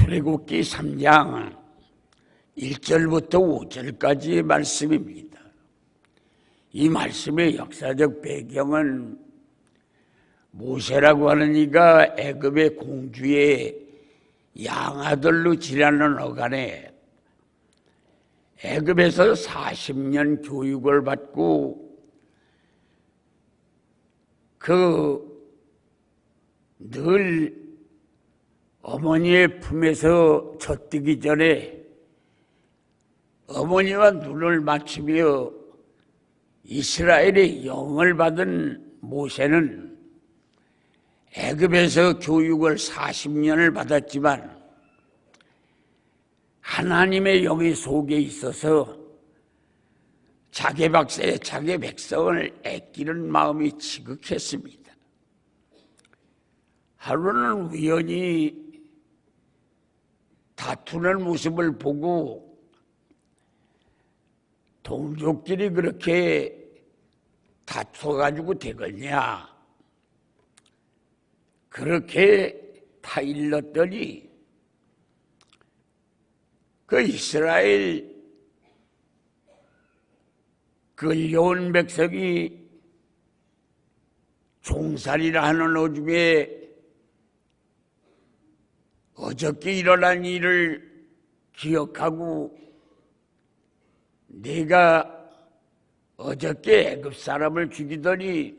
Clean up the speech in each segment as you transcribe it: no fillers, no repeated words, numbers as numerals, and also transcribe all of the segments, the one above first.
출애굽기 3장 1절부터 5절까지의 말씀입니다. 이 말씀의 역사적 배경은 모세라고 하는 이가 애굽의 공주의 양아들로 지내는 어간에 애굽에서 40년 교육을 받고 늘 어머니의 품에서 젖뜨기 전에 어머니와 눈을 맞추며 이스라엘의 영을 받은 모세는 애굽에서 교육을 40년을 받았지만 하나님의 영이 속에 있어서 자기 백성을 아끼는 마음이 지극했습니다. 하루는 우연히 다투는 모습을 보고 동족끼리 그렇게 다투어가지고 되겠냐, 그렇게 다 일렀더니 그 이스라엘 끌려온 백성이 종살이라 하는 오중에 어저께 일어난 일을 기억하고 내가 어저께 애굽 사람을 죽이더니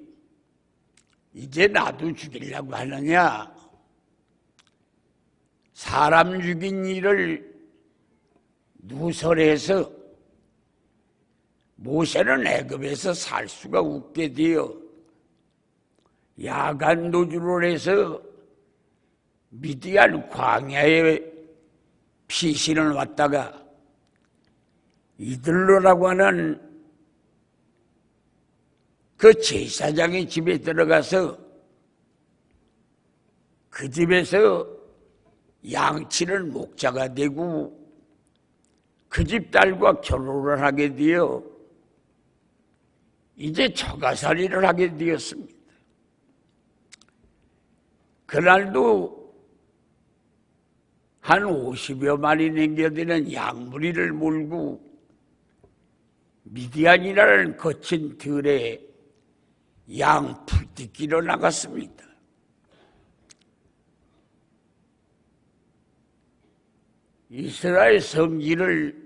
이제 나도 죽이려고 하느냐, 사람 죽인 일을 누설해서 모세는 애굽에서 살 수가 없게 되어 야간 도주를 해서 미디안 광야에 피신을 왔다가 이들로라고 하는 그 제사장의 집에 들어가서 그 집에서 양치는 목자가 되고 그 집 딸과 결혼을 하게 되어 이제 처가살이를 하게 되었습니다. 그날도 한 50여 마리 남겨되는 양무리를 몰고 미디안이라는 거친 들에 양 풀뜯기로 나갔습니다. 이스라엘 성지를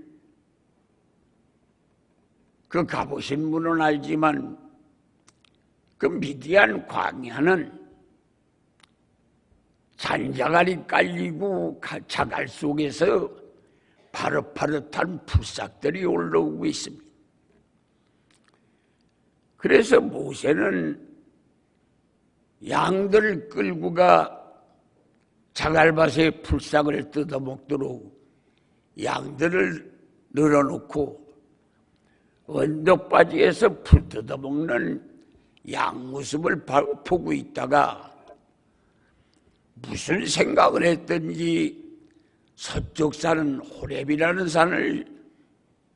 가보신 분은 알지만 그 미디안 광야는 잔자갈이 깔리고 자갈 속에서 파릇파릇한 풀싹들이 올라오고 있습니다. 그래서 모세는 양들을 끌고 가 자갈밭에 풀싹을 뜯어먹도록 양들을 늘어놓고 언덕바지에서 풀 뜯어먹는 양 모습을 보고 있다가 무슨 생각을 했든지 서쪽 산은 호렙이라는 산을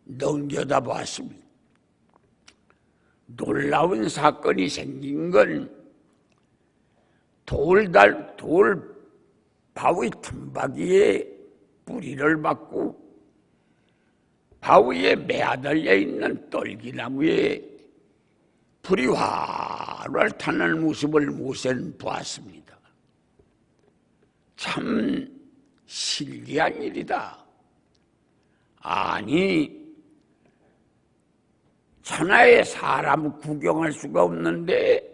넘겨다 보았습니다. 놀라운 사건이 생긴 건 돌 바위 틈바귀에 뿌리를 박고 바위에 매달려 있는 떨기나무에 불이 활활 타는 모습을 모세는 보았습니다. 참 신기한 일이다. 아니, 천하에 사람 구경할 수가 없는데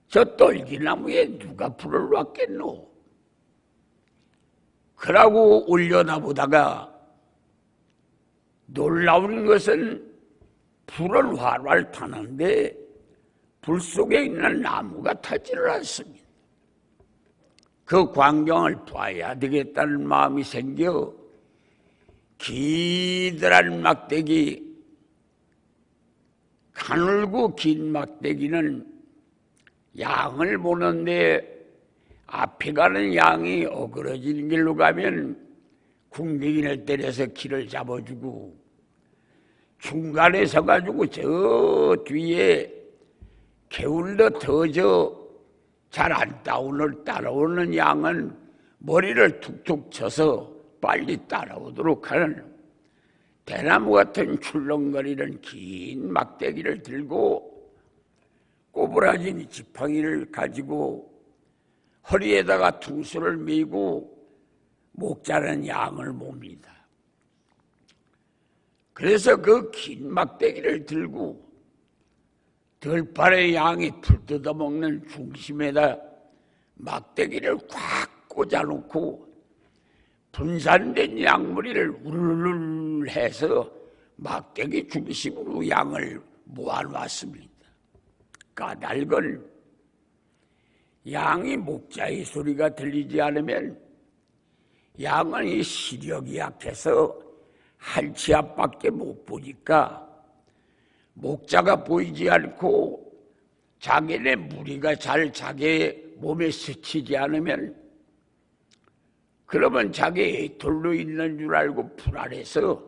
저 떨기나무에 누가 불을 놨겠노? 그러고 올려다보다가 놀라운 것은 불을 활활 타는데 불 속에 있는 나무가 타지를 않습니다. 그 광경을 봐야 되겠다는 마음이 생겨 기드란 막대기, 가늘고 긴 막대기는 양을 보는데 앞에 가는 양이 어그러진 길로 가면 궁뎅이를 때려서 길을 잡아주고 중간에 서가지고 저 뒤에 게을러 더 잘 안 따라오는 양은 머리를 툭툭 쳐서 빨리 따라오도록 하는 대나무 같은 출렁거리는 긴 막대기를 들고 꼬부라진 지팡이를 가지고 허리에다가 퉁수를 메고 목 자른 양을 몹니다. 그래서 그 긴 막대기를 들고 들판의 양이 풀 뜯어먹는 중심에다 막대기를 꽉 꽂아놓고 분산된 양무리를 우르르 해서 막대기 중심으로 양을 모아놨습니다. 까닭은 양이 목자의 소리가 들리지 않으면 양은 이 시력이 약해서 한치 앞밖에 못 보니까 목자가 보이지 않고 자기네 무리가 잘 자기 몸에 스치지 않으면 그러면 자기 돌로 있는 줄 알고 풀 아래서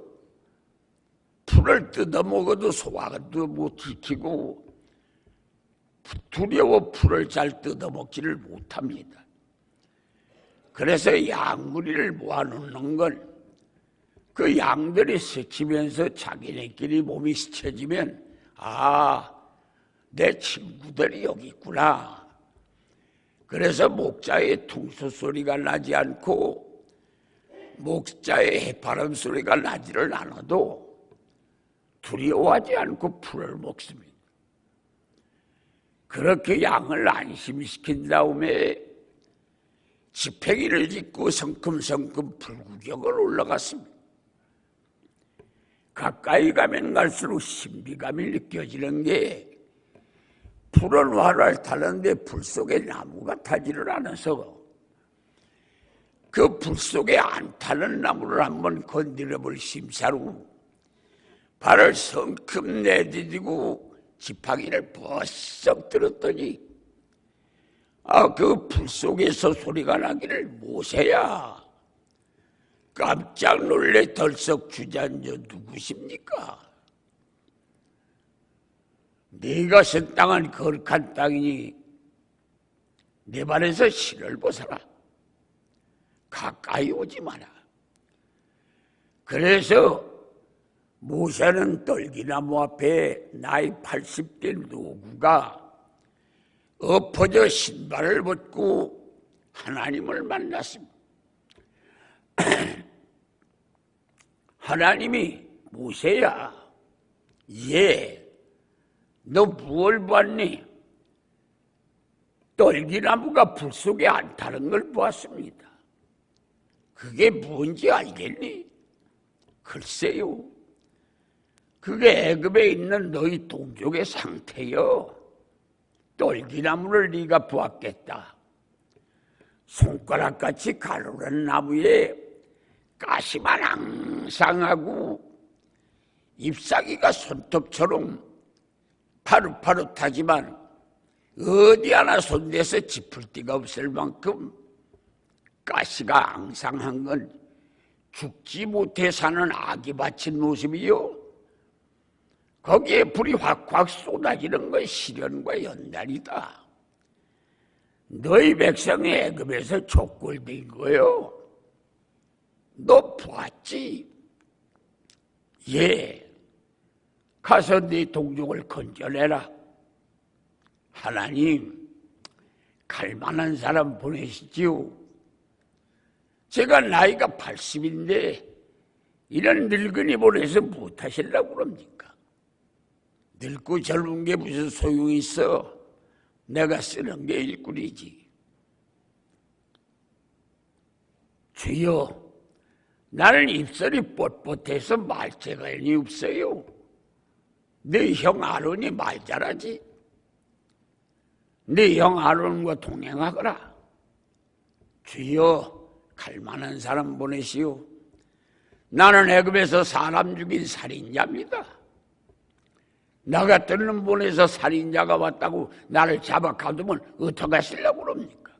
풀을 뜯어먹어도 소화도 못 지키고 두려워 풀을 잘 뜯어먹지를 못합니다. 그래서 양무리를 모아놓는 건 그 양들이 스치면서 자기네끼리 몸이 스쳐지면 아, 내 친구들이 여기 있구나. 그래서 목자의 퉁소 소리가 나지 않고 목자의 해파람 소리가 나지를 않아도 두려워하지 않고 풀을 먹습니다. 그렇게 양을 안심시킨 다음에 지팽이를 짓고 성큼성큼 풀구경을 올라갔습니다. 가까이 가면 갈수록 신비감이 느껴지는 게 풀은 활활 타는데 풀 속에 나무가 타지를 않아서 그 풀 속에 안 타는 나무를 한번 건드려볼 심사로 발을 성큼 내디디고 지팡이를 버썩 들었더니 그 풀 속에서 소리가 나기를 모세야. 깜짝 놀래 덜썩 주저앉아 누구십니까? 네가 선 땅은 거룩한 땅이니 내 발에서 실을 벗어라. 가까이 오지 마라. 그래서 모세는 떨기나무 앞에 나이 80대 노구가 엎어져 신발을 벗고 하나님을 만났습니다. 하나님이 모세야, 너 무얼 봤니? 떨기나무가 불 속에 안 타는 걸 보았습니다. 그게 뭔지 알겠니? 글쎄요. 그게 애굽에 있는 너희 동족의 상태요. 떨기나무를 네가 보았겠다. 손가락같이 가로른 나무에 가시만 앙상하고 잎사귀가 손톱처럼 파릇파릇하지만 어디 하나 손대서 짚을 데가 없을 만큼 가시가 앙상한 건 죽지 못해 사는 아기 바친 모습이요. 거기에 불이 확확 쏟아지는 건 시련과 연단이다. 너희 백성이 애굽에서 족골된 거요. 너 보았지? 가서 네 동족을 건져내라. 하나님, 갈만한 사람 보내시지요. 제가 나이가 80인데 이런 늙은이 보내서 못하시려고 그럽니까? 늙고 젊은 게 무슨 소용이 있어? 내가 쓰는 게 일꾼이지. 주여, 나는 입술이 뻣뻣해서 말재간이 없어요. 네 형 아론이 말 잘하지. 네 형 아론과 동행하거라. 주여, 갈만한 사람 보내시오. 나는 애굽에서 사람 죽인 살인자입니다. 나 같은 놈 보내서 살인자가 왔다고 나를 잡아 가두면 어떡하시려고 그럽니까?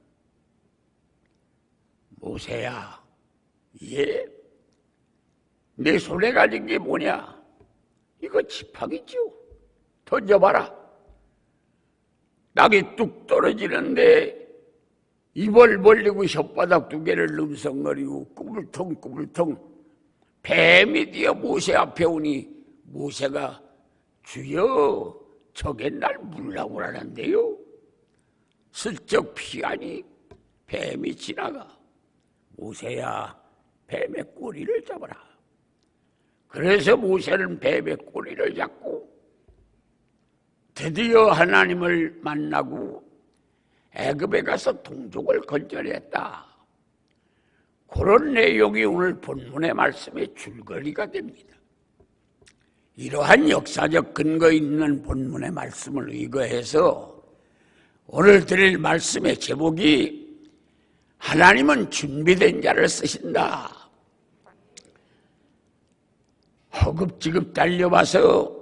모세야, 내 손에 가진 게 뭐냐? 이거 지팡이죠. 던져봐라. 낙이 뚝 떨어지는데 입을 벌리고 혓바닥 두 개를 능성거리고 꾸불텅꾸불텅 뱀이 뛰어 모세 앞에 오니 모세가 주여 저게 날 물라고 하는데요. 슬쩍 피하니 뱀이 지나가. 모세야 뱀의 꼬리를 잡아라. 그래서 모세는 뱀의 꼬리를 잡고 드디어 하나님을 만나고 애굽에 가서 동족을 건져냈다. 그런 내용이 오늘 본문의 말씀의 줄거리가 됩니다. 이러한 역사적 근거 있는 본문의 말씀을 의거해서 오늘 드릴 말씀의 제목이 하나님은 준비된 자를 쓰신다. 허겁지겁 달려와서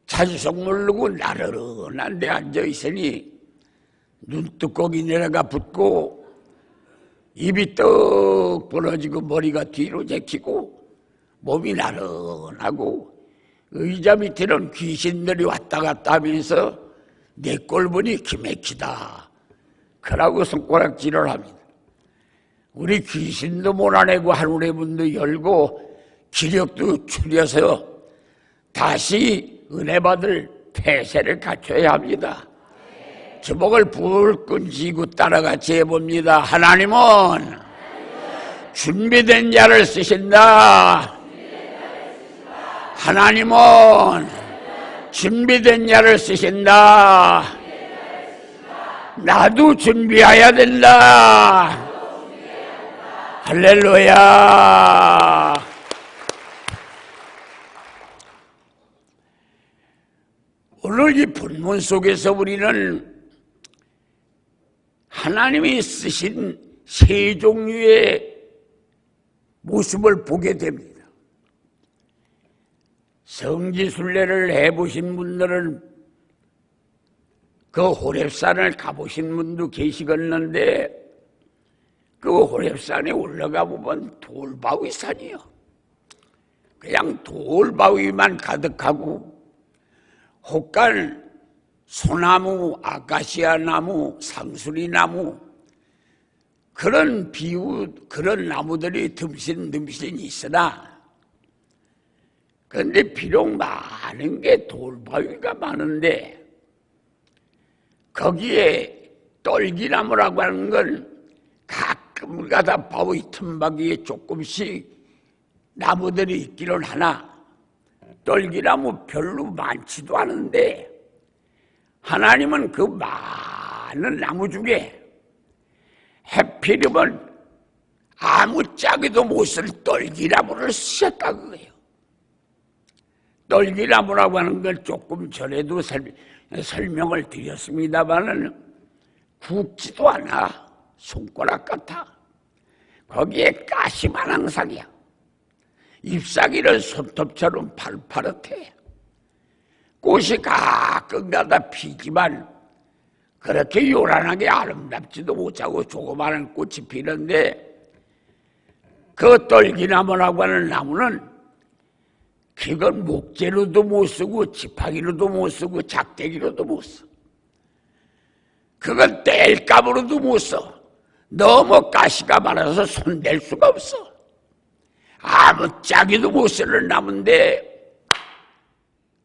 자주석 모르고 나른한 데 앉아있으니 눈두꺼기 내려가 붙고 입이 떡 벌어지고 머리가 뒤로 제키고 몸이 나른하고 의자 밑에는 귀신들이 왔다 갔다 하면서 내 꼴 보니 기맥히다 그러고 손가락질을 합니다. 우리 귀신도 몰아내고 하늘의 문도 열고 기력도 줄여서 다시 은혜 받을 태세를 갖춰야 합니다. 주먹을 불끈 쥐고 따라같이 해봅니다. 하나님은 준비된 자를 쓰신다. 하나님은 준비된 자를 쓰신다. 나도 준비해야 된다. 할렐루야. 오늘 이 본문 속에서 우리는 하나님이 쓰신 세 종류의 모습을 보게 됩니다. 성지순례를 해보신 분들은 그 호렙산을 가보신 분도 계시겠는데 그 호렙산에 올라가 보면 돌바위 산이요. 그냥 돌바위만 가득하고 혹간 소나무, 아카시아 나무, 상수리 나무 그런 그런 나무들이 듬신듬신 있으나 그런데 비록 많은 게 돌바위가 많은데 거기에 떨기나무라고 하는 건 가끔 가다 바위 틈바위에 조금씩 나무들이 있기는 하나 떨기나무 별로 많지도 않은데 하나님은 그 많은 나무 중에 해피름은 아무짝에도 못 쓸 떨기나무를 쓰셨다고 해요. 떨기나무라고 하는 걸 조금 전에도 설명을 드렸습니다만은 굵지도 않아. 손가락 같아. 거기에 가시만 항상이야. 잎사귀는 손톱처럼 파릇파릇해. 꽃이 가끔가다 피지만 그렇게 요란하게 아름답지도 못하고 조그마한 꽃이 피는데 그 떨기나무라고 하는 나무는 그건 목재로도 못 쓰고 지팡이로도 못 쓰고 작대기로도 못 써. 그건 땔감으로도 못 써. 너무 가시가 많아서 손댈 수가 없어. 아무 짝에도 못 쓰는 나무인데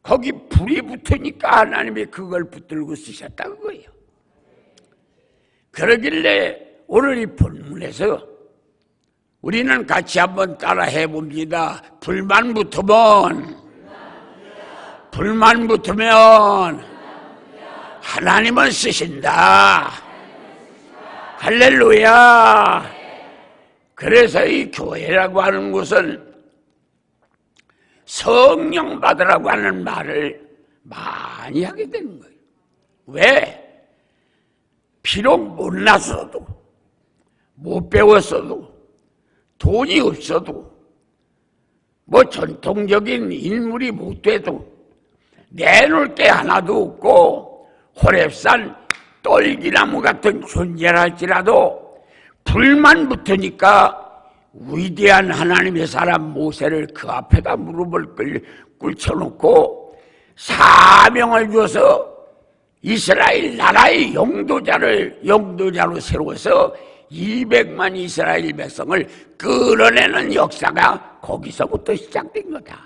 거기 불이 붙으니까 하나님이 그걸 붙들고 쓰셨다는 거예요. 그러길래 오늘 이 본문에서 우리는 같이 한번 따라 해봅니다. 불만 붙으면 하나님은 쓰신다. 할렐루야. 그래서 이 교회라고 하는 곳은 성령 받으라고 하는 말을 많이 하게 되는 거예요. 왜? 비록 몰랐어도 못 배웠어도 돈이 없어도 뭐 전통적인 인물이 못 돼도 내놓을 게 하나도 없고 호렙산 떨기나무 같은 존재를 할지라도 불만 붙으니까 위대한 하나님의 사람 모세를 그 앞에다 무릎을 꿇쳐놓고 사명을 줘서 이스라엘 나라의 용도자로 세워서 200만 이스라엘 백성을 끌어내는 역사가 거기서부터 시작된 거다.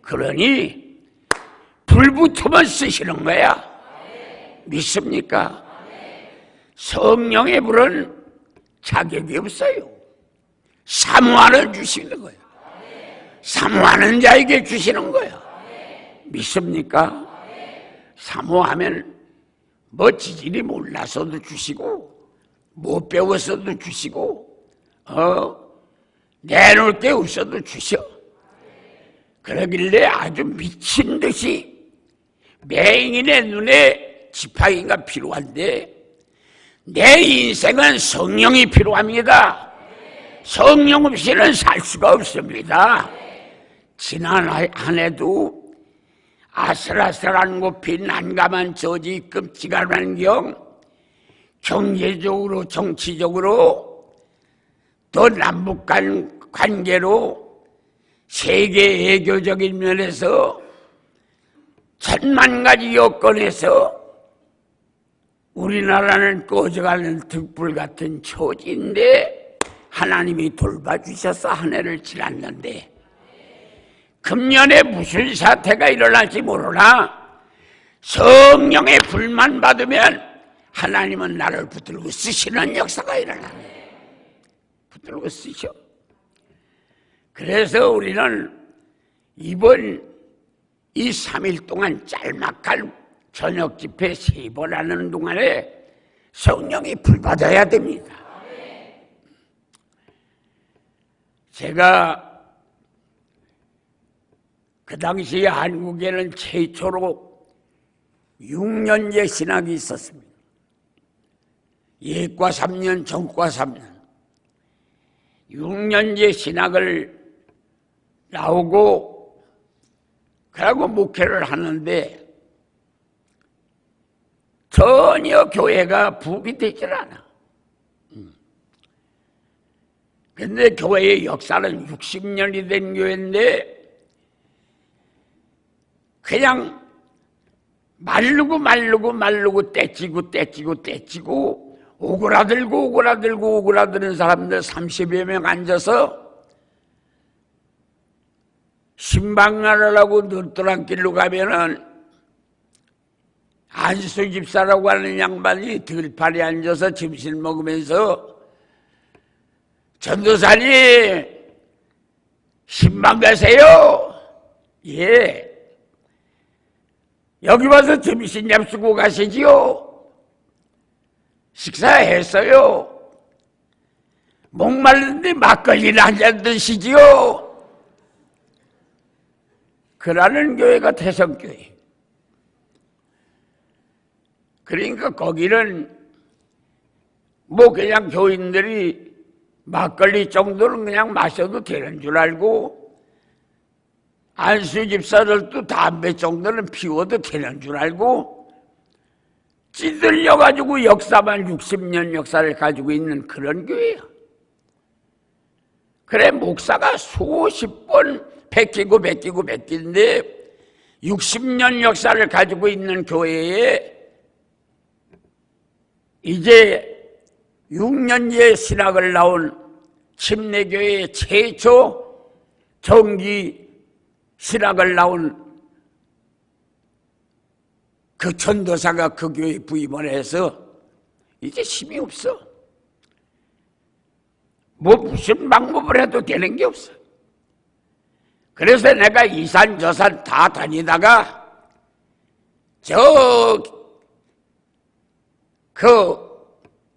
그러니 불붙으면 쓰시는 거야. 믿습니까? 성령의 불은 자격이 없어요. 사모하는 주시는 거예요. 사모하는 자에게 주시는 거예요. 믿습니까? 사모하면 뭐 지질이 몰라서도 주시고 못 배웠어도 주시고 내놓을 게 없어도 주셔. 그러길래 아주 미친 듯이 맹인의 눈에 지팡이가 필요한데 내 인생은 성령이 필요합니다. 성령 없이는 살 수가 없습니다. 지난 한 해도 아슬아슬한 곳이 난감한 저지 끔찍한 환경, 경제적으로 정치적으로 또 남북 간 관계로 세계 외교적인 면에서 천만 가지 여건에서 우리나라는 꺼져가는 등불 같은 처지인데 하나님이 돌봐주셔서 한 해를 지났는데 금년에 무슨 사태가 일어날지 모르나 성령의 불만 받으면 하나님은 나를 붙들고 쓰시는 역사가 일어나네. 붙들고 쓰셔. 그래서 우리는 이번 이 3일 동안 짤막한 저녁 집회 3번 하는 동안에 성령이 불받아야 됩니다. 제가 그 당시에 한국에는 최초로 6년제 신학이 있었습니다. 예과 3년, 전과 3년. 6년제 신학을 나오고 그러고 목회를 하는데 전혀 교회가 부흥이 되질 않아. 근데 교회의 역사는 60년이 된 교회인데 그냥 마르고 떼찌고 오그라들는 사람들 30여 명 앉아서 신방을 하고 늦도랑길로 가면은 안수 집사라고 하는 양반이 들판에 앉아서 점심 먹으면서 전도사님 신방 가세요? 예. 여기 와서 점심 잡수고 가시지요? 식사했어요? 목말른데 막걸리를 한잔 드시지요? 그러는 교회가 태성교회. 그러니까 거기는 뭐 그냥 교인들이 막걸리 정도는 그냥 마셔도 되는 줄 알고 안수 집사들도 담배 정도는 피워도 되는 줄 알고 찌들려가지고 역사만 60년 역사를 가지고 있는 그런 교회야. 그래 목사가 수십 번 베끼는데 60년 역사를 가지고 있는 교회에 이제 6년제 신학을 나온 침례교회 최초 정기 신학을 나온 그 전도사가 그 교회에 부임을 해서 이제 힘이 없어. 뭐 무슨 방법을 해도 되는 게 없어. 그래서 내가 이산 저산 다 다니다가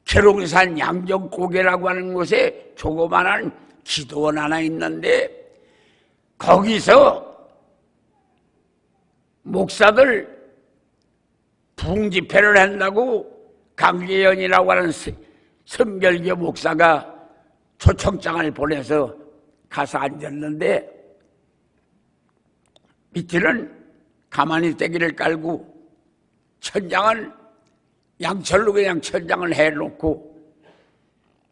계룡산 양정고개라고 하는 곳에 조그만한 기도원 하나 있는데 거기서 목사들 부흥집회를 한다고 강계연이라고 하는 성결교 목사가 초청장을 보내서 가서 앉았는데 밑에는 가만히 떼기를 깔고 천장은 양철로 그냥 천장을 해놓고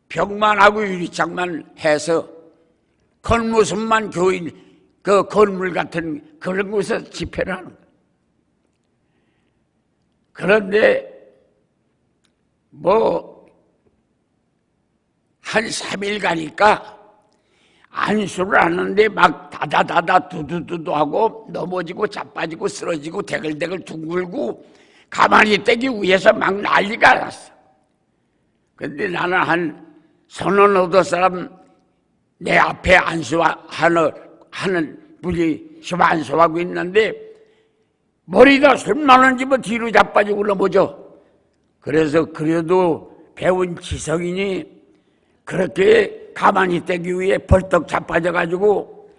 벽만 하고 유리창만 해서 겉모습만 교인 그 건물 같은 그런 곳에서 집회를 하는 거예요. 6년제 신학을 나온 침례교회 최초 정기 신학을 나온 그 전도사가 그 교회에 부임을 해서 이제 6년제 신학을 나온 60년 역사를 가지고 있는 그런 교회야. 그래 목사가 수십 번 베끼고 떼찌고 그런데 한 3일 가니까 안수를 하는데 막 다다다다 두두두두 하고 넘어지고 자빠지고 쓰러지고 대글대글 둥글고 가만히 있더니 위에서 막 난리가 났어. 근데 나는 한 서너 너덟 사람 내 앞에 안수하는 분이 안수하고 있는데 머리가 술만원 집어 뒤로 자빠지고 넘어져. 그래서 그래도 배운 지성이니 그렇게 가만히 있기 위해 벌떡 자빠져가지고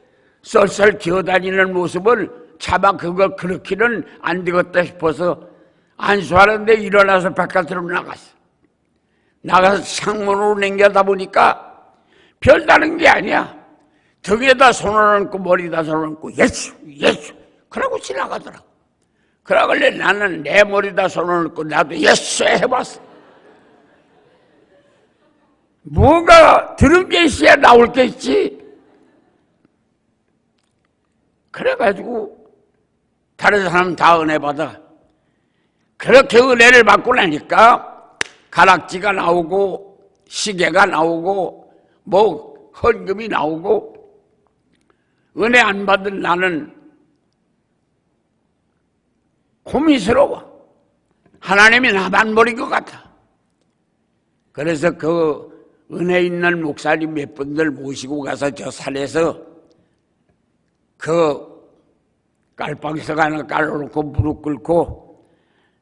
썰썰 기어다니는 모습을 차마 그걸 그렇게는 안 되겠다 싶어서 안수하는데 일어나서 바깥으로 나갔어. 나가서 창문으로 남겨다 보니까 별다른 게 아니야. 등에다 손을 얹고 머리에다 손을 얹고 예수 예수 그러고 지나가더라고. 그러길래 나는 내 머리에다 손을 얹고 나도 예수 해봤어. 뭐가 들은 게 있어야 나올 게 있지. 그래가지고 다른 사람 다 은혜 받아. 그렇게 은혜를 받고 나니까 가락지가 나오고 시계가 나오고 헌금이 나오고 은혜 안 받은 나는 고민스러워. 하나님이 나만 버린 것 같아. 그래서 그 은혜 있는 목사님 몇 분들 모시고 가서 저 산에서 그 깔방석 하나 깔아놓고 무릎 꿇고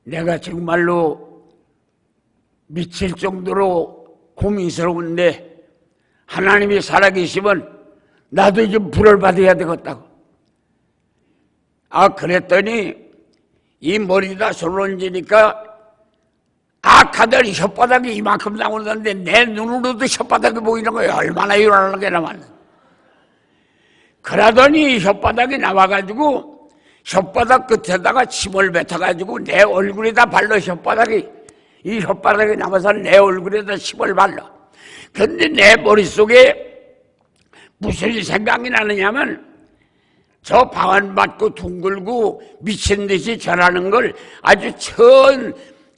내가 정말로 미칠 정도로 고민스러운데 하나님이 살아계시면 나도 좀 불을 받아야 되겠다고. 그랬더니 이 머리에다 손을 얹으니까 악하들 혓바닥이 이만큼 나오는데 내 눈으로도 혓바닥이 보이는 거예요. 얼마나 일어나는 게 남았나. 그러더니 혓바닥이 나와가지고 혓바닥 끝에다가 침을 뱉어가지고 내 얼굴에다 발라. 이 혓바닥이 남아서 내 얼굴에다 침을 발라. 근데 내 머릿속에 무슨 생각이 나느냐면 저 방언받고 둥글고 미친 듯이 전하는 걸 아주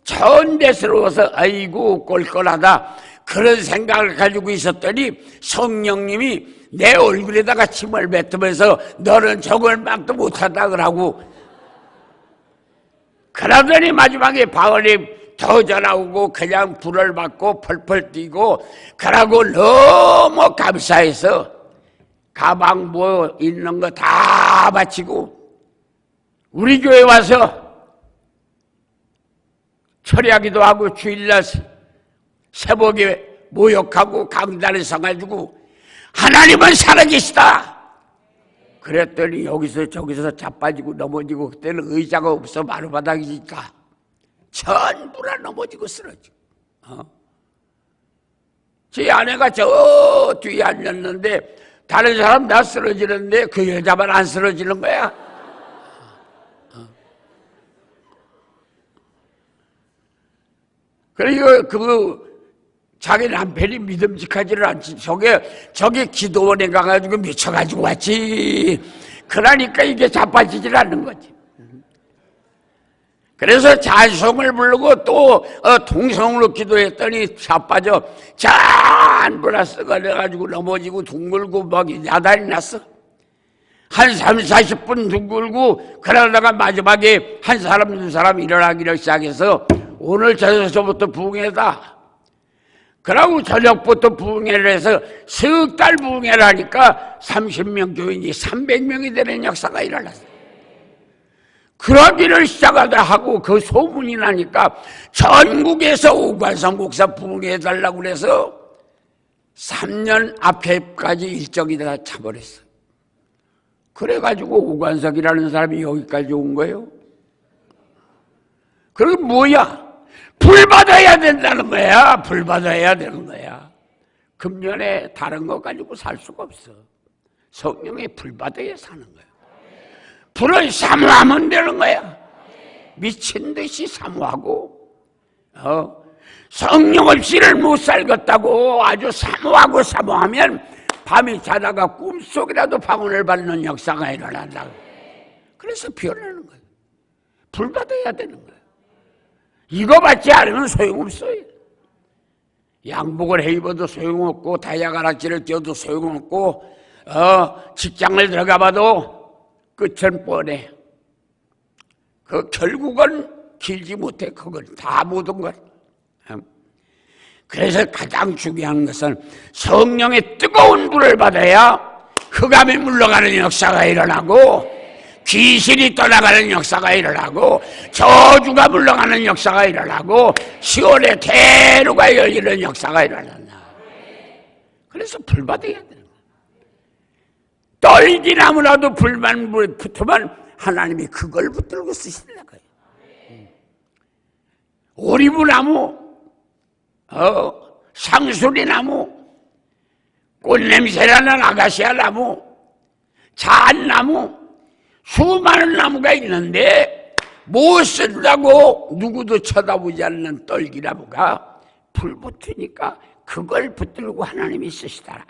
천대스러워서 아이고 꼴꼴하다 그런 생각을 가지고 있었더니 성령님이 내 얼굴에다가 침을 뱉으면서 너는 저걸 막도 못하다 그러고 그러더니 마지막에 방언이 더 전하고 그냥 불을 받고 펄펄 뛰고 그러고 너무 감사해서 가방 있는 거 다 바치고 우리 교회 와서 철야기도 하고 주일날 새벽에 모욕하고 강단에 서가지고 하나님은 살아계시다 그랬더니 여기서 저기서 자빠지고 넘어지고 그때는 의자가 없어 마루바닥이니까 전부 다 넘어지고 쓰러지고 제 아내가 저 뒤에 앉았는데 다른 사람 다 쓰러지는데 그 여자만 안 쓰러지는 거야. 그리고 자기 남편이 믿음직하지를 않지. 저게 기도원에 가가지고 미쳐가지고 왔지. 그러니까 이게 자빠지질 않는 거지. 그래서 찬송을 부르고 또 통성으로 기도했더니 자빠져 전부 다 쓰러져가지고 넘어지고 둥글고 막 야단이 났어. 한 30-40분 둥글고 그러다가 마지막에 한 사람 두 사람 일어나기를 시작해서 오늘 저녁부터 부흥회다. 그러고 저녁부터 부흥회를 해서 석 달 부흥회를 하니까 30명 교인이 300명이 되는 역사가 일어났어요. 그러기를 시작하다 하고 그 소문이 나니까 전국에서 오관성 목사 부흥해달라고 그래서 3년 앞에까지 일정이 다 차버렸어. 그래가지고 오관석이라는 사람이 여기까지 온 거예요. 그리고 뭐야? 불 받아야 된다는 거야. 불 받아야 되는 거야. 금년에 다른 거 가지고 살 수가 없어. 성령의 불 받아야 사는 거야. 불을 사모하면 되는 거야. 미친 듯이 사모하고 성령 없이를 못 살겠다고 아주 사모하면 밤이 자다가 꿈속이라도 방언을 받는 역사가 일어난다. 그래서 변하는 거야. 불 받아야 되는 거야. 이거 받지 않으면 소용없어요. 양복을 해 입어도 소용없고 다이아가락지를 껴도 소용없고 직장을 들어가 봐도 끝은 뻔해. 그 결국은 길지 못해. 그건 다 모든 것. 그래서 가장 중요한 것은 성령의 뜨거운 불을 받아야 흑암이 물러가는 역사가 일어나고 귀신이 떠나가는 역사가 일어나고 저주가 물러가는 역사가 일어나고 시온의 대로가 열리는 역사가 일어난다. 그래서 불 받아야 되는 거야. 떨기나무라도 불만 붙으면 하나님이 그걸 붙들고 쓰신다 거예요. 오리무나무, 상수리나무, 꽃냄새나는 아가시아 나무, 잣나무, 수많은 나무가 있는데 못 쓴다고 누구도 쳐다보지 않는 떨기나무가 불 붙으니까 그걸 붙들고 하나님이 쓰시더라.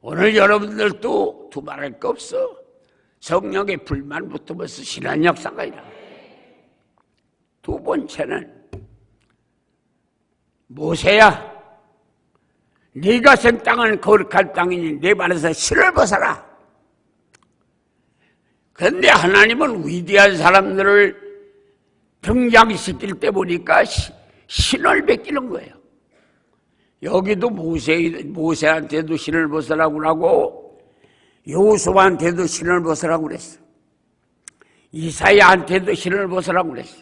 오늘 여러분들도 두말할 거 없어. 성령의 불만 붙으면 쓰시는 역사가 일어나. 두 번째는 모세야, 네가 생 땅은 거룩한 땅이니 내 발에서 실을 벗어라. 그런데 하나님은 위대한 사람들을 등장시킬 때 보니까 신을 베끼는 거예요. 여기도 모세한테도 신을 벗으라고 하고 여호수아한테도 신을 벗으라고 그랬어. 이사야한테도 신을 벗으라고 그랬어.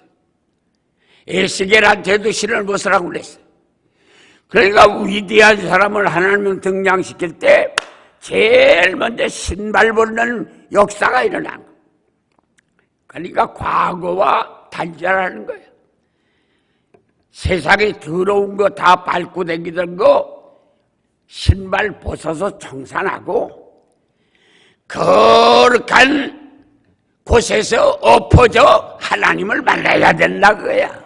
에스겔한테도 신을 벗으라고 그랬어. 그러니까 위대한 사람을 하나님은 등장시킬 때 제일 먼저 신발 벗는 역사가 일어난 거예요. 그러니까 과거와 단절하는 거예요. 세상에 더러운 거 다 밟고 다니던 거 신발 벗어서 청산하고 거룩한 곳에서 엎어져 하나님을 만나야 된다 그거야.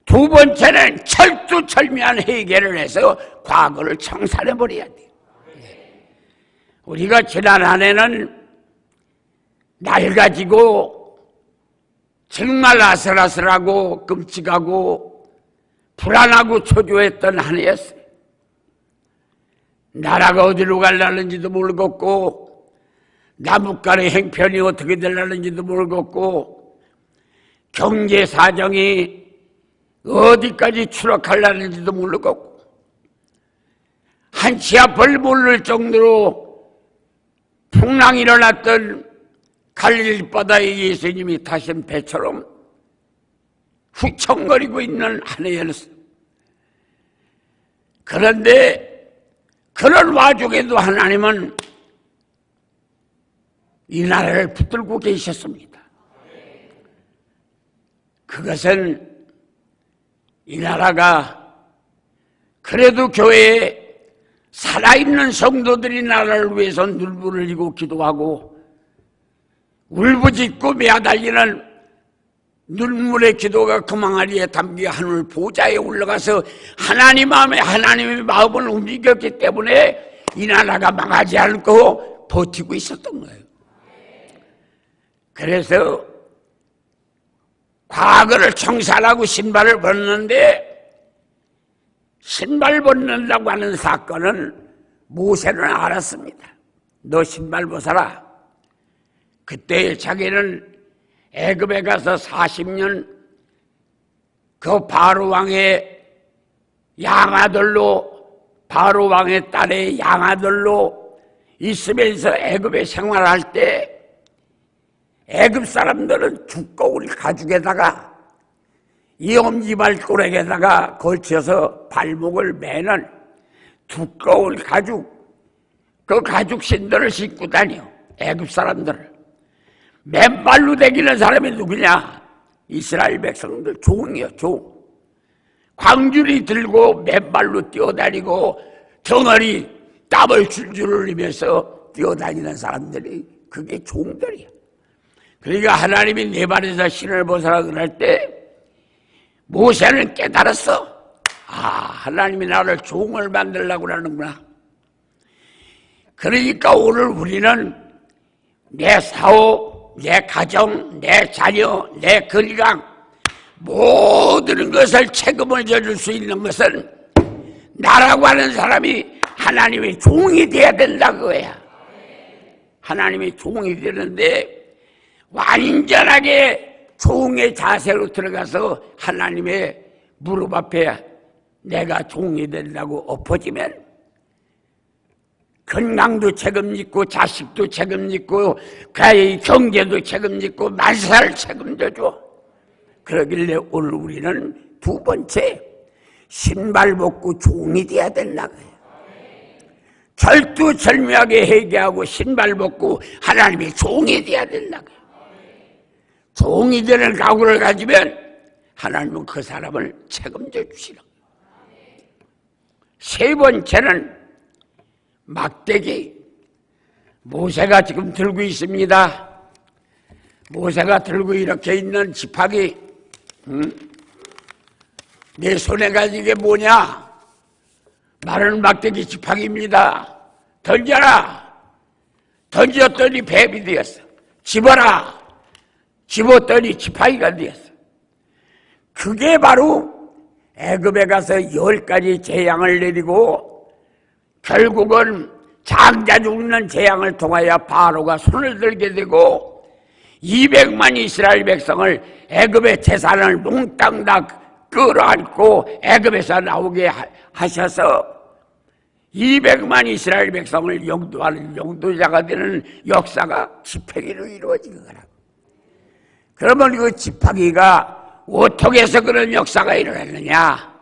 두 번째는 철두철미한 해결을 해서 과거를 청산해버려야 돼요. 우리가 지난 한 해는 낡아지고 정말 아슬아슬하고 끔찍하고 불안하고 초조했던 한 해였어요. 나라가 어디로 가려는지도 모르겠고 남북간의 행편이 어떻게 되려는지도 모르겠고 경제 사정이 어디까지 추락하려는지도 모르겠고 한치 앞을 모를 정도로 풍랑이 일어났던 갈릴리 바다에 예수님이 타신 배처럼 휘청거리고 있는 한 해였어요. 그런데 그런 와중에도 하나님은 이 나라를 붙들고 계셨습니다. 그것은 이 나라가 그래도 교회에 살아있는 성도들이 나라를 위해서 눈물을 흘리고 기도하고 울부짖고 매달리는 눈물의 기도가 그 망아리에 담겨 하늘 보좌에 올라가서 하나님의 마음을 움직였기 때문에 이 나라가 망하지 않고 버티고 있었던 거예요. 그래서 과거를 청산하고 신발을 벗는데 신발 벗는다고 하는 사건은 모세는 알았습니다. 너 신발 벗어라. 그때 자기는 애굽에 가서 40년 그 바로왕의 양아들로 바로왕의 딸의 양아들로 있으면서 애굽에 생활할 때 애굽 사람들은 두꺼운 가죽에다가 이 엄지발가락에다가 걸쳐서 발목을 매는 두꺼운 가죽, 그 가죽 신들을 신고 다녀. 애굽 사람들을. 맨발로 다니는 사람이 누구냐? 이스라엘 백성들 종이요, 종. 광주리 들고 맨발로 뛰어다니고 덩어리 땀을 줄줄 흘리면서 뛰어다니는 사람들이 그게 종들이야. 그러니까 하나님이 내 발에서 신을 벗어라 그럴 때 모세는 깨달았어. 하나님이 나를 종을 만들려고 하는구나. 그러니까 오늘 우리는 내 사업, 내 가정, 내 자녀, 내 건강 모든 것을 책임을 져줄 수 있는 것은 나라고 하는 사람이 하나님의 종이 돼야 된다고야. 하나님의 종이 되는데 완전하게 종의 자세로 들어가서 하나님의 무릎 앞에 내가 종이 된다고 엎어지면 건강도 책임지고 자식도 책임지고 가의 경제도 책임지고 만사를 책임져줘. 그러길래 오늘 우리는 두 번째 신발 벗고 종이 돼야 된다고요. 절두절미하게 회개하고 신발 벗고 하나님의 종이 돼야 된다고요. 종이 되는 각오를 가지면 하나님은 그 사람을 책임져 주시는 거예요. 세 번째는 막대기. 모세가 지금 들고 있습니다. 모세가 들고 이렇게 있는 지팡이, 내 손에 가진 게 뭐냐? 마른 막대기 지팡이입니다. 던져라. 던졌더니 뱀이 되었어. 집어라. 집었더니 지팡이가 되었어. 그게 바로 애굽에 가서 10가지 재앙을 내리고 결국은 장자 죽는 재앙을 통하여 바로가 손을 들게 되고 200만 이스라엘 백성을 애굽의 재산을 몽땅 다 끌어안고 애굽에서 나오게 하셔서 200만 이스라엘 백성을 영도하는 영도자가 되는 역사가 지팡이로 이루어진 거라. 그러면 그 지팡이가 어떻게 해서 그런 역사가 일어났느냐?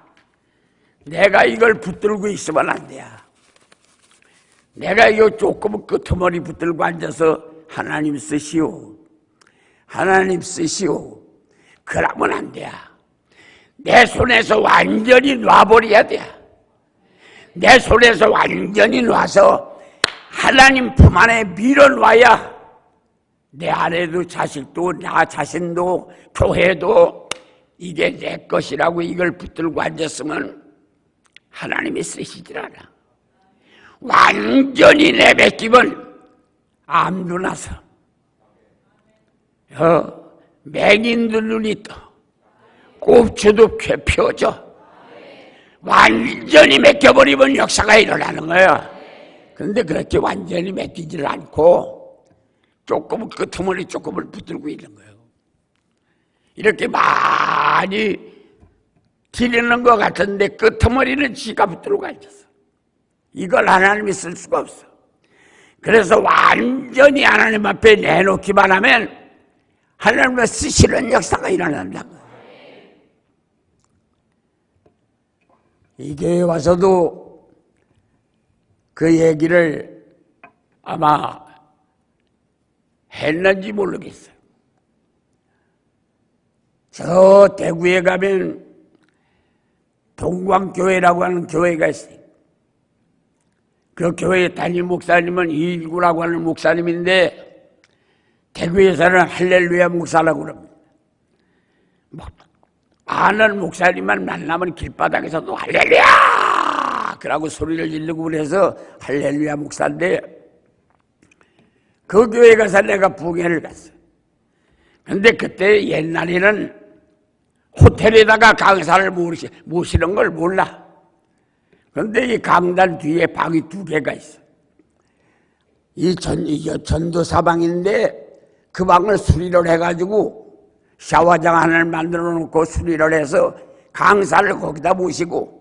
내가 이걸 붙들고 있으면 안 돼. 내가 이거 조금 끄트머리 붙들고 앉아서 하나님 쓰시오. 하나님 쓰시오. 그러면 안 돼. 내 손에서 완전히 놔버려야 돼. 내 손에서 완전히 놔서 하나님 품 안에 밀어놔야 내 아내도 자식도 나 자신도 교회도 이게 내 것이라고 이걸 붙들고 앉았으면 하나님이 쓰시질 않아. 완전히 내뱉기면 암도 나서 맹인도 눈이 떠 꼽추도 펴져 완전히 맡겨버리면 역사가 일어나는 거야. 그런데 그렇게 완전히 맡기지를 않고 조금 끄트머리 조금을 붙들고 있는 거예요. 이렇게 많이 기르는 것 같은데 끄트머리는 지가 붙들고 앉았어. 이걸 하나님이 쓸 수가 없어. 그래서 완전히 하나님 앞에 내놓기만 하면 하나님의 쓰시는 역사가 일어난다고. 이 교회에 와서도 그 얘기를 아마 했는지 모르겠어요. 저 대구에 가면 동광교회라고 하는 교회가 있어요. 그 교회 담임 목사님은 이일구라고 하는 목사님인데 대구에서는 할렐루야 목사라고 그럽니다. 아는 목사님만 만나면 길바닥에서도 할렐루야! 그러고 소리를 지르고 그래서 할렐루야 목사인데 그 교회 가서 내가 부흥회를 갔어요. 근데 그때 옛날에는 호텔에다가 강사를 모시는 걸 몰라. 그런데 이 강단 뒤에 방이 2개가 있어. 이 전도사방인데 그 방을 수리를 해가지고 샤워장 하나를 만들어 놓고 수리를 해서 강사를 거기다 모시고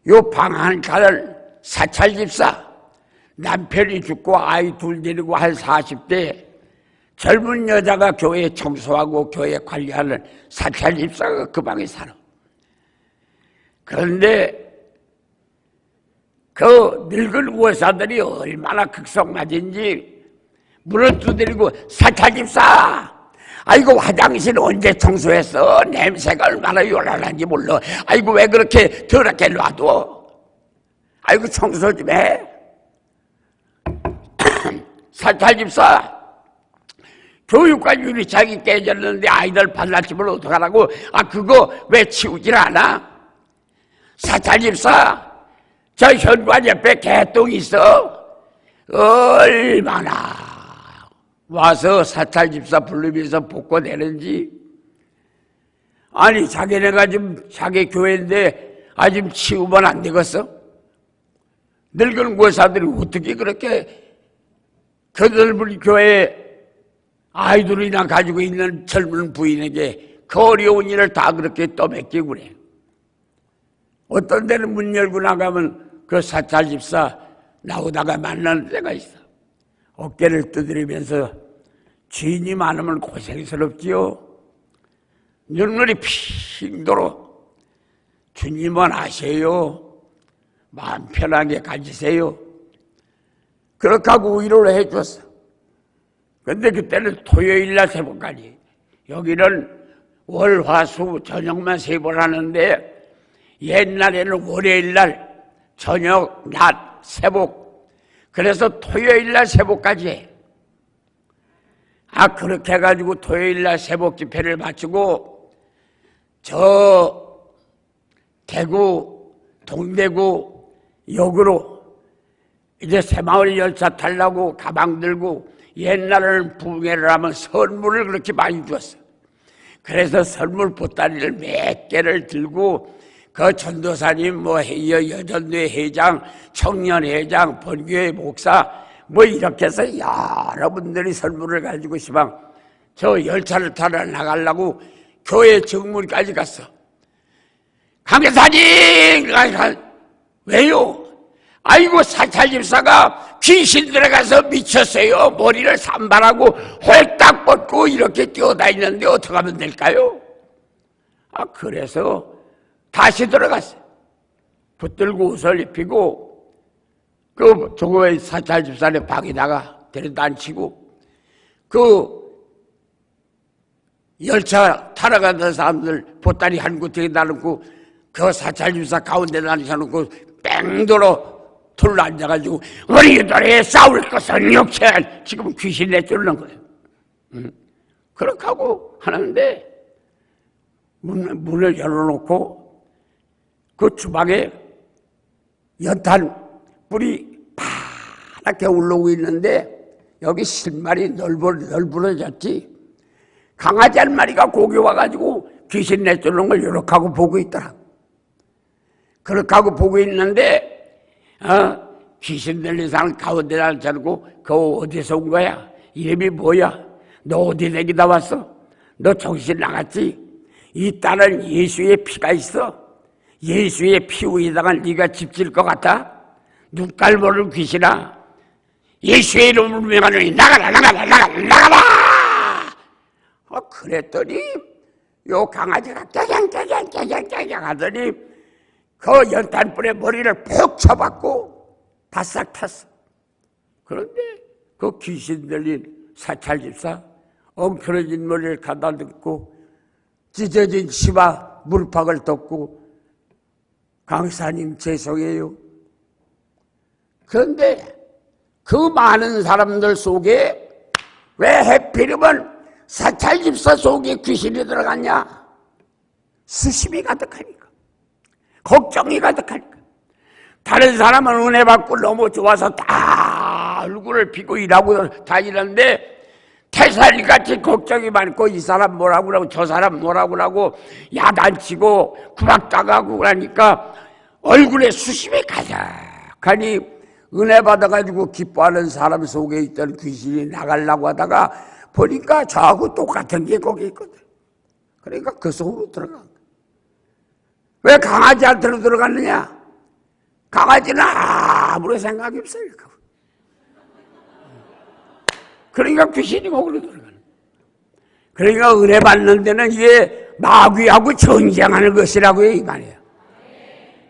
요 방 한 칸을 사찰집사 남편이 죽고 아이 2 데리고 한 40대 젊은 여자가 교회 청소하고 교회 관리하는 사찰집사가 그 방에 살아. 그런데 그 늙은 의사들이 얼마나 극성맞은지 문을 두드리고 사찰집사! 아이고 화장실 언제 청소했어? 냄새가 얼마나 요란한지 몰라. 아이고 왜 그렇게 더럽게 놔둬? 아이고 청소 좀 해. 사찰집사 교육과 유리창이 깨졌는데 아이들 발라치면 어떡하라고? 그거 왜 치우질 않아? 사찰집사 저 현관 옆에 개똥이 있어. 얼마나 와서 사찰 집사 부르면서 복권내는지, 아니 자기네가 지금 자기 교회인데 지금 치우면 안 되겠어? 늙은 고사들이 어떻게 그렇게 그 넓은 교회에 아이들이나 가지고 있는 젊은 부인에게 그 어려운 일을 다 그렇게 떠맡기고 그래. 어떤 데는 문 열고 나가면 그 사찰 집사 나오다가 만나는 데가 있어. 어깨를 두드리면서 주인이 많으면 고생스럽지요. 눈물이 핑도록 주님은 아세요. 마음 편하게 가지세요. 그렇게 하고 위로를 해줬어. 근데 그때는 토요일날 새벽까지, 여기는 월, 화, 수 저녁만 세 번 하는데 옛날에는 월요일날 저녁, 낮, 새벽, 그래서 토요일날 새벽까지 해. 그렇게 해가지고 토요일날 새벽 집회를 마치고 저 대구, 동대구 역으로 이제 새마을 열차 타려고 가방 들고, 옛날에는 부흥회를 하면 선물을 그렇게 많이 줬어. 그래서 선물 보따리를 몇 개를 들고 그 전도사님, 여전도회 회장, 청년회장, 본교회 목사 이렇게 해서 여러분들이 선물을 가지고 시방 저 열차를 타러 나가려고 교회 정문까지 갔어. 강교사님! 왜요? 아이고 사찰 집사가 귀신 들어가서 미쳤어요. 머리를 산발하고 홀딱 뻗고 이렇게 뛰어다니는데 어떻게 하면 될까요? 그래서 다시 들어갔어요. 붙들고 옷을 입히고 그 조교회 사찰 집사의 방에다가 데려다 앉히고 그 열차 타러 가는 사람들 보따리 한 구덩이 나누고 그 사찰 집사 가운데 앉혀놓고 뺑돌어 둘러 앉아가지고 우리들이 싸울 것은 역시 지금 귀신 내쫓는 거예요. 그렇게 하고 하는데 문을 열어놓고 그 주방에 연탄 불이 파랗게 올라오고 있는데 여기 실말이 널브러졌지. 강아지 한 마리가 거기 와가지고 귀신 내쫓는 걸 이렇게 하고 보고 있더라. 그렇게 하고 보고 있는데 귀신 들린 사람 가운데 앉혀놓고 그거 어디서 온 거야? 이름이 뭐야? 너 어디 내기다 왔어? 너 정신 나갔지? 이 딸은 예수의 피가 있어. 예수의 피 위에다가 네가 집질 것 같아? 눈깔 모르는 귀신아, 예수의 이름을 명하노니 나가라! 그랬더니 요 강아지가 깨갱 하더니 그 연탄불에 머리를 푹 쳐박고 바싹 탔어. 그런데 그 귀신 들린 사찰 집사 엉클어진 머리를 가다듬고 찢어진 치마 물팍을 덮고 강사님 죄송해요. 그런데 그 많은 사람들 속에 왜 해필이면 사찰 집사 속에 귀신이 들어갔냐? 수심이 가득하니까, 걱정이 가득하니까. 다른 사람은 은혜 받고 너무 좋아서 다 얼굴을 피고 일하고 다니는데 태살이같이 걱정이 많고 이 사람 뭐라고 그러고 저 사람 뭐라고 그러고 야단치고 구박당하고 그러니까 얼굴에 수심이 가득하니 은혜 받아가지고 기뻐하는 사람 속에 있던 귀신이 나가려고 하다가 보니까 저하고 똑같은 게 거기 있거든. 그러니까 그 속으로 들어간 거야. 왜 강아지한테로 들어갔느냐? 강아지는 아무런 생각이 없어요. 그러니까 귀신이 거기로 들어가는 거야. 그러니까 은혜 받는 데는 이게 마귀하고 전쟁하는 것이라고요, 이 말이에요.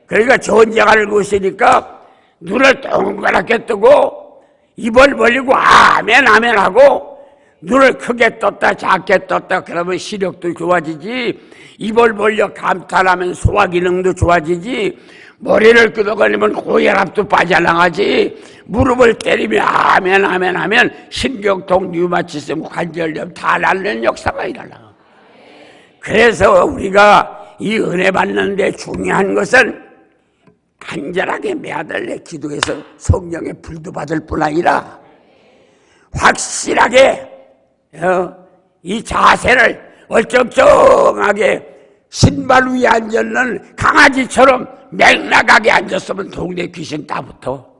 그러니까 전쟁하는 것이니까 눈을 동그랗게 뜨고 입을 벌리고 아멘 아멘 하고 눈을 크게 떴다 작게 떴다 그러면 시력도 좋아지지, 입을 벌려 감탄하면 소화기능도 좋아지지, 머리를 끄덕거리면 고혈압도 빠져나가지, 무릎을 때리면 아멘 아멘 하면 신경통, 류마티즘, 관절염 다 낫는 역사가 일어나. 그래서 우리가 이 은혜 받는 데 중요한 것은 간절하게 매달려 기도해서 성령의 불도 받을 뿐 아니라 확실하게 이 자세를 얼쩡쩡하게 신발 위에 앉았는 강아지처럼 맹랑하게 앉았으면 동네 귀신 다 붙어.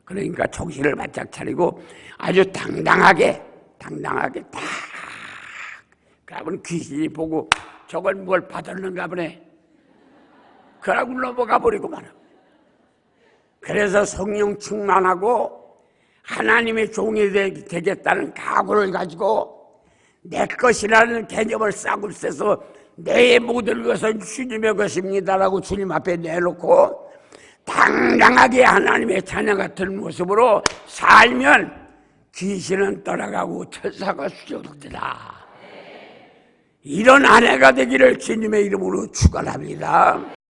그러니까 정신을 바짝 차리고 아주 당당하게 딱 그러면 귀신이 보고 저건 뭘 받았는가 보네. 그러고 넘어가 버리고 말아. 그래서 성령 충만하고 하나님의 종이 되겠다는 각오를 가지고 내 것이라는 개념을 싸고 있어서 내 모든 것은 주님의 것입니다라고 주님 앞에 내놓고 당당하게 하나님의 자녀 같은 모습으로 살면 귀신은 떠나가고 천사가 수정되리라. 이런 아내가 되기를 주님의 이름으로 축원합니다.